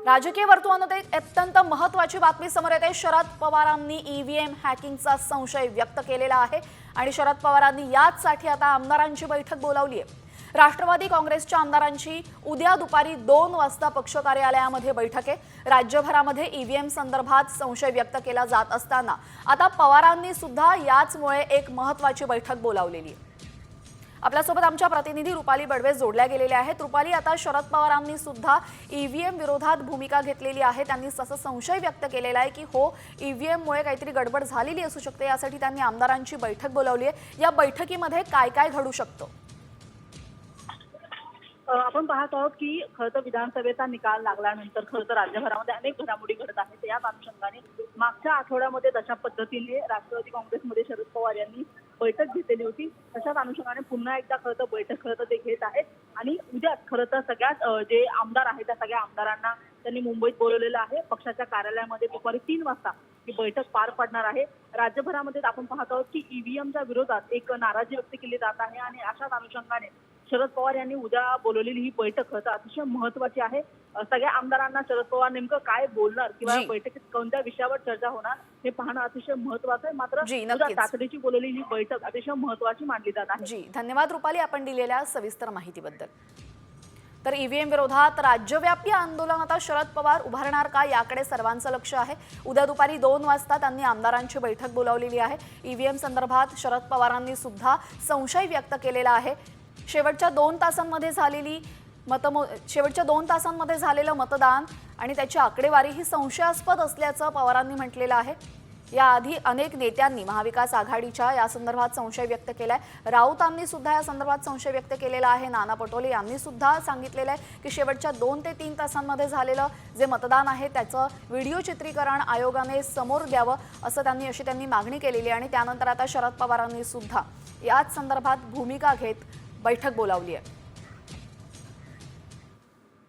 राजकीय वर्तुळामध्ये अत्यंत महत्त्वाची बातमी समोर येते। शरद पवारांनी ईव्हीएम हॅकिंगचा संशय व्यक्त केलेला आहे आणि शरद पवारांनी याचसाठी आता आमदारांची बैठक बोलावली आहे। राष्ट्रवादी काँग्रेसच्या आमदारांची उद्या दुपारी 2 वाजता पक्ष कार्यालयामध्ये बैठक आहे। राज्यभरामध्ये ईव्हीएम संदर्भात संशय व्यक्त केला जात असताना आता पवारांनी सुद्धा याचमुळे एक महत्त्वाची बैठक बोलावलेली आहे। आपल्यासोबत आमच्या प्रतिनिधी रुपाली बडवे जोडल्या गेलेल्या आहेत। रुपाली, आता शरद पवारांनी सुद्धा ईव्हीएम विरोधात भूमिका घेतलेली आहे। त्यांनी तसा संशय व्यक्त केलेला आहे की हो, ईव्हीएम मुळे काहीतरी गडबड झालेली असू शकते, यासाठी त्यांनी आमदारांची बैठक बोलावली आहे। या बैठकीमध्ये काय काय घडू शकतं? आपण पाहत आहोत की खरं तर विधानसभेचा निकाल लागल्यानंतर खरं तर राज्यभरामध्ये अनेक घडामोडी घडत आहेत। याच अनुषंगाने मागच्या आठवड्यामध्ये जशा पद्धतीने राष्ट्रवादी काँग्रेसमध्ये शरद पवार यांनी बैठक घेतलेली होती, तशाच अनुषंगाने पुन्हा एकदा खरं तर बैठक खरं तर ते घेत आहेत। आणि उद्या खरं तर सगळ्यात जे आमदार आहेत त्या सगळ्या आमदारांना त्यांनी मुंबईत बोलवलेलं आहे। पक्षाच्या कार्यालयामध्ये दुपारी 3 वाजता ही बैठक पार पडणार आहे। राज्यभरामध्ये आपण पाहत आहोत की ईव्हीएमच्या विरोधात एक नाराजी व्यक्त केली जात आहे आणि अशाच अनुषंगाने शरद पवार यांनी उद्या बोलवलेली ही बैठक अतिशय महत्त्वाची आहे। सगळ्या आमदारांना शरद पवार नेमकं काय बोलणार किंवा बैठकीत कोणत्या विषयावर चर्चा होणार हे पाहणं अतिशय महत्त्वाचं आहे। मात्र तातडीची बोलवलेली ही बैठक अतिशय महत्त्वाची मानली जात आहे। जी, धन्यवाद रुपाली, आपण दिलेल्या सविस्तर माहितीबद्दल। तर ईव्हीएम विरोधात राज्यव्यापी आंदोलन आता शरद पवार उभारणार का, याकडे सर्वांचं लक्ष आहे। उद्या दुपारी 2 वाजता त्यांनी आमदारांची बैठक बोलावलेली आहे। ईव्हीएम संदर्भात शरद पवारांनी सुद्धा संशय व्यक्त केलेला आहे। शेवटच्या 2 तासांमध्ये झालेलं मतदान आणि त्याची आकडेवारी ही संशयास्पद असल्याचं पवारांनी म्हटलेलं आहे। याआधी अनेक नेत्यांनी महाविकास आघाडीच्या या संदर्भात संशय व्यक्त केलाय। राऊतांनी सुद्धा या संदर्भात संशय व्यक्त केलेला आहे। नाना पटोले यांनी सुद्धा सांगितलेलं आहे की शेवटच्या 2 ते 3 तासांमध्ये झालेलं जे मतदान आहे त्याचं व्हिडिओ चित्रीकरण आयोगाने समोर द्यावं, अशी त्यांनी मागणी केलेली आहे। आणि त्यानंतर आता शरद पवारांनी सुद्धा याच संदर्भात भूमिका घेत बैठक बोलावली आहे।